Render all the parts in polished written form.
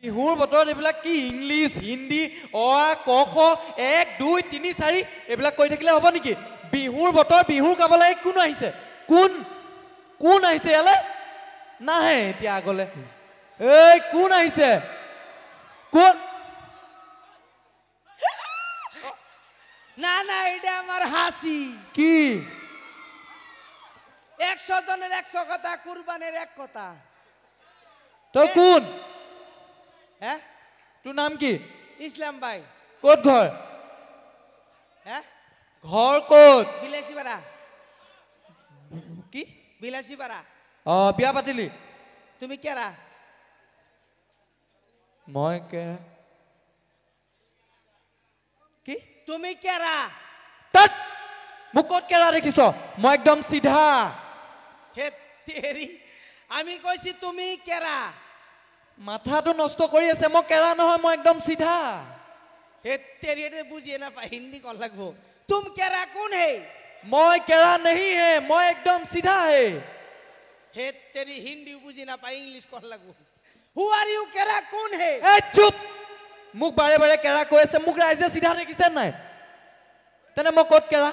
বিহুৰ বতৰত এইবিলাক কি ইংলিছ হিন্দী অ আ ক খ 1 2 3 4 এইবিলাক কৈ থাকিলে হ'ব নেকি বিহুৰ বতৰ বিহু গাব লাগে কোন আহিছে কোন আহিছে ইয়ালে নাহে এতিয়া আগলে এই কোন আহিছে কোন না না এটা আমার হাসি কি 100 জনের 100 কথা কুরবানের এক কথা তো কোন হ্যাঁ তোৰ নাম কি ইসলাম ভাই ক'ত ঘৰ হ্যাঁ ঘৰ ক'ত বিলাসীপাড়া কি বিলাসীপাড়া অ বিয়া পাতিলি তুমি কেৰা মই কেৰা কি তুমি কেৰা তত মোক ক'ত কেৰা দেখিছ মই একদম সিধা হে তেৰি আমি কইছি তুমি কেৰা মাথাটো নষ্ট কৰি আছে মই কেৰা নহয় মই একদম সিধা হে তেরি এটা বুঝিয়ে না পাই হিন্দি কল লাগবো তুম কেরা কোন হে মই কেৰা नहीं है মই একদম সিধা है হে তেরি হিন্দি বুঝি না পাই ইংলিশ কল লাগবো হু আর ইউ কেরা কোন হে এ চুপ মোক বাৰে বাৰে কেৰা কৈ আছে মোক ৰাইজে সিধা দেখিছে নাই তেনে মই ক'ত কেৰা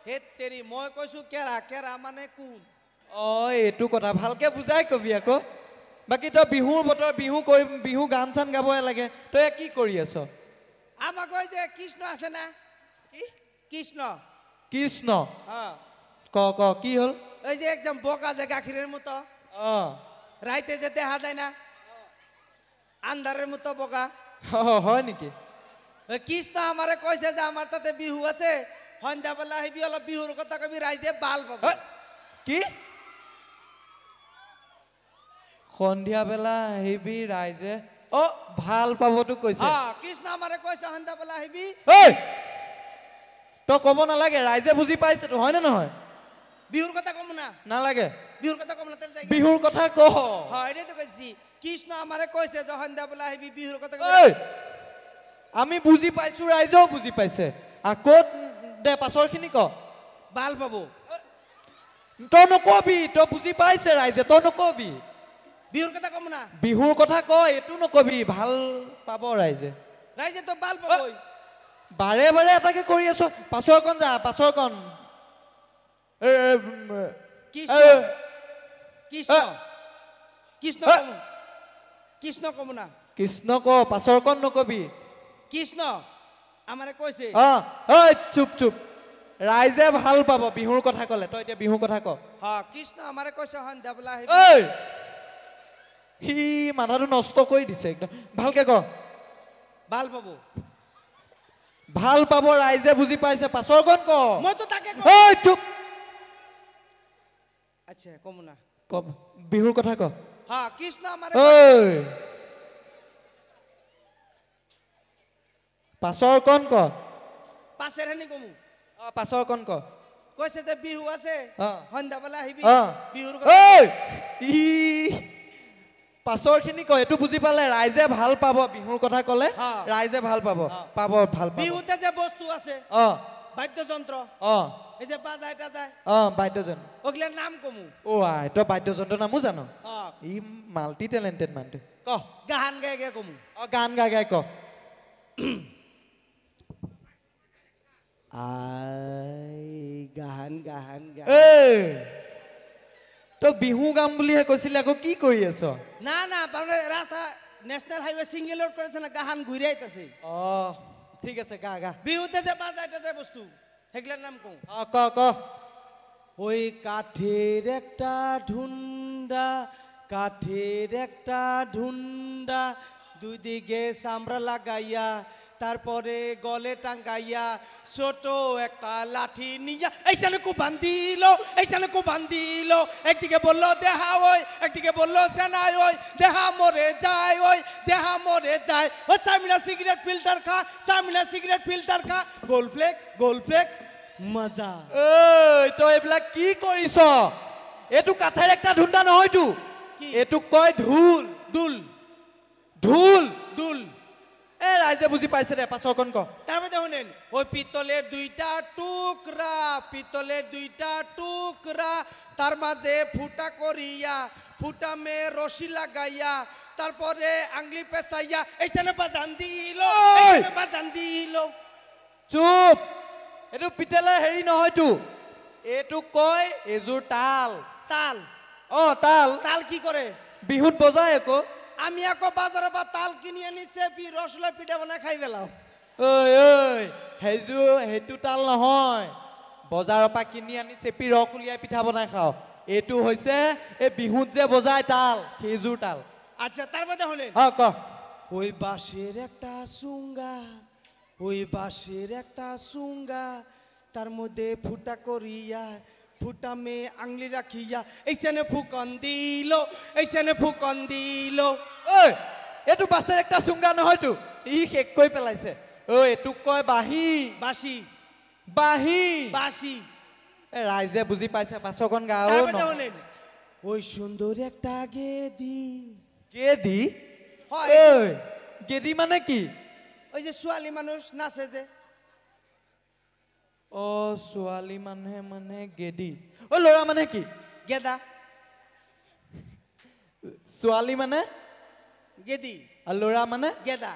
হে তেরি মই কইছো কেরা কেরা মানে কোন অ এইটো কথা ভালকে বুজাই কবি আকৌ বাকি তই বিহুৰ বতৰ বিহু কৰি বিহু গান চান গাবই লাগে তই কি কৰি আছ আমাক কই যে কৃষ্ণ আছে না কি কৃষ্ণ কৃষ্ণ হ্যাঁ ক কি হল ওই যে একদম বোকা যে গাখিরের মতো অ রাইতে যে দেখা যায় না আন্ধারের মতো বোকা হয় নেকি ওই কৃষ্ণ আমারে কইছে যে আমার তাতে বিহু আছে সন্ধ্যাবেলা আহিবি অলপ বিহুর কথা কবি রাইজে বাল পাবো কি সন্ধিয়া বেলা আহিবি ৰাইজে অ ভাল পাবতো কৈছে হ্যাঁ কৃষ্ণ আমাৰে কইছে সন্ধ্যাবেলা আহিবি এই তই ক'ব নালাগে ৰাইজে বুজি পাইছে তো হয় নে নহয় বিহুর কথা কম না নালাগে বিহুর কথা কম না তেল যাই বিহুৰ কথা ক হয় এটাই তো কইছি কৃষ্ণ আমারে কইছে যে সন্ধ্যাবেলা আহিবি বিহুর কথা এই আমি বুজি পাইছো ৰাইজেও বুজি পাইছে আকৌ দে পাছৰখিনি ক বাল পাবো তই নকবি তই বুজি পাইছে ৰাইজে তই নকবি বিহুৰ কথা কম না বিহুৰ কথা ক এইটো নকবি ভাল পাব ৰাইজে ৰাইজে তো বাল পাবো বাৰে বাৰে এটাকে কৰি আছ পাছৰকণ যা পাছৰকণ কৃষ্ণ কৃষ্ণ কৃষ্ণ কম কৃষ্ণ কম না কৃষ্ণ ক পাছৰকণ নকবি কৃষ্ণ আমাৰে কইছে চুপ চুপ ৰাইজে ভাল পাব বিহুৰ কথা কলে তই এতিয়া বিহুৰ কথা ক হ্যাঁ কৃষ্ণ আমাৰে কইছে সন্ধ্যাবেলা আহিবি এই সি মাথাটো নষ্ট কৰি দিছে একদম ভালকে ক বাল পাবো ভাল পাব ৰাইজে বুজি পাইছে পাছৰকণ ক মই তো তাকে এই চুপ আচ্ছা কম না ক বিহুৰ কথা ক হ্যাঁ কৃষ্ণ আমাৰে এই পাছৰকণ ক পাশেৰ হানি কমু পাছৰকণ ক কইছে যে বিহু আছে অ। সন্ধ্যাবেলা আহিবি অ। বিহুৰ এই ই পাছৰখিনি ক এইটো বুজি পালে ৰাইজে ভাল পাব বিহুৰ কথা কলে হা। ৰাইজে ভাল পাব পাব ভাল পাব বিহুতে যে বস্তু আছে অ বাদ্যযন্ত্র অ এই যে বাজায় টাজায় অ বাদ্যযন্ত্ৰ ওগুলাৰ নাম কমু অ আই তই বাদ্যযন্ত্ৰ নামো জানো হ্যাঁ ই মাল্টি টেলেণ্টেড মানুহটো ক গাহান গায়ে গায়ে কমু অ গান গাই গাই ক আই গাহান গাহান এই তই বিহু গাম বুলিহে কৈছিলি আকৌ কি কৰি আছ না না তারপরে রাস্তা ন্যাশনাল হাইওয়ে সিঙ্গেল রোড করেছে না গাহান ঘুরে আইতাছে অ ঠিক আছে গা গা বিহুতে যে বাজায় টাজায় বস্তু সেগুলার নাম কম অ ক ক ওই কাঠের একটা ঢুন্ডা কাঠের একটা ঢুন্ডা দুই দিকে সামরা লাগাইয়া তারপরে গলে টাঙ্গাইয়া ছোট একটা লাঠি নিয়া এইখানে কো বান্ধিল একদিকে বললো দেহা ওই একদিকে বললো সেনাই ওই দেহা মরে যায় ও সামিনা সিগারেট ফিল্টার খা গোল ফ্লেক মজা এই তই এইবিলাক কি কৰিছ এইটো কাঠেৰ একটা ধুন্দা নহয়তো কি? এইটো কয় ঢোল দুল ঢোল দুল এ ৰাইজে বুজি পাইছে দে পাছৰকণ ক তারপরে শুনেন ওই পিতলের দুইটা টুকরা তার মাঝে ফুটা করিয়া ফুটা মে রশি লাগাইয়া তারপরে আংলি পেঁচাইয়া এইখানে বাজান দিল ওই! এইখানে বাজান দিল চুপ এইটো পিতেলৰ হেৰি নহয়তো এইটো কয় এযোৰ তাল তাল তাল তাল কি কৰে বিহুত বজায় আকৌ আমি আকৌ বাজাৰৰ পৰা তাল কিনি আনি চেপি ৰসগোল্লা পিঠা বনাই খাই পেলাও ঐ সেইটো তাল নহয় বজাৰৰ পৰা কিনি আনি চেপি ৰস উলিয়াই পিঠা বনাই খাওঁ এইটো হৈছে এই বিহুত যে বজায় তাল সেইযোৰ তাল আচ্ছা তারপরে হলেন ক ওই বাঁশের একটা সুঙ্গা ওই বাঁশের একটা সুঙ্গা তার মধ্যে ফুটা করিয়া ফুটা মে আংলি রাখিয়া এইখানে ফুকন দিল এইখানে ফুকন দিল ঐ এইটো বাছেৰ একটা চুংগা নহয়তো ই শেষ কৰি পেলাইছে এইটোক কয় বাঁহী বাঁশি বাঁহী বাঁশি ৰাইজে বুজি পাইছে পাছকন গাও তাৰপৰে হলেন ওই সুন্দৰ একটা গেদি গেদি হয় গেদি মানে কি ওই যে ছোৱালী মানুষ নাচে যে ছোৱালী মানুহে মানে গেদি ল'ৰা মানে কি গেদা ছোৱালী মানে গেদি আৰু ল'ৰা মানে গেদা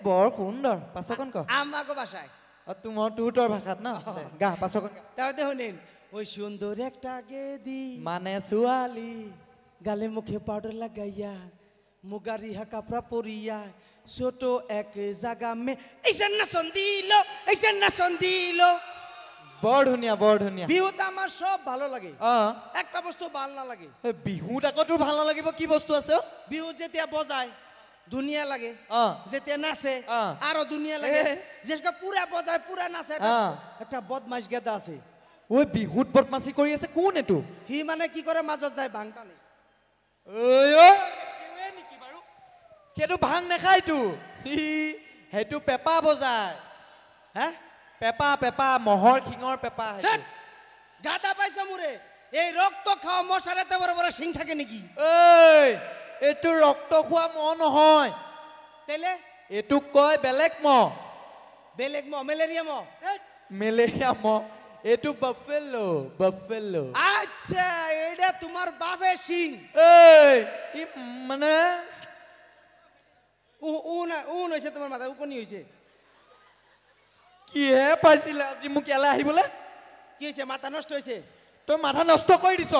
বৰ সুন্দৰ পাছকন ক আমাকে বাসায় তোৰ ভাষাত ন গা পাছকন গা তাৰপৰে হলেন ওই সুন্দৰ একটা গেদি মানে ছোৱালী গালে মুখে পাউডার লাগাইয়া মুগা রিহা কাপড়া পরিয়া ছোট এক জায়গা মে এইসব নাচন দিল এইসব নাচন দিল বৰ ধুনীয়া বিহুতে আমার সব ভালো লাগে অ একটা বস্তু ভাল না লাগে বিহুত আকৌ তোৰ ভাল নালাগিব কি বস্তু আছে বিহু যেতিয়া বজায় দুনিয়া লাগে অ যেতিয়া নাচে অ। আরো দুনিয়া লাগে যেটা পুরা বজায় পুরা নাচে একটা বদমাইশ গেদা আছে বিহুত বদমাচি কৰি আছে কোন এইটো সি মানে কি কৰে মাজত যায় ভাং টানে নেকি বাৰু সেইটো ভাং নাখায়তো সেইটো পেপা বজায় হ্যাঁ পেপা মহৰ শিঙৰ পেপা ধ্যাৎ, গাদা পাইছো মোৰে এই ৰক্ত খাওয়া মশাৰ এত বড় বড় সিং থাকে নাকি এইটো ৰক্ত খোৱা মহ নহয় তেলে এইটোক কয় বেলেগ মহ বেলেগ মেলেৰিয়া মেলেৰিয়া মহ এইটো বাফেলো আচ্ছা এটা তোমার বাপের সিং ই মানে উন হয়েছে তোমার মাথা উকনি হয়েছে কিহে পাইছিলে আজি মোক ইয়ালৈ আহিবলৈ কি হয়েছে মাথা নষ্ট হয়েছে তই মাথা নষ্ট কৰি দিছ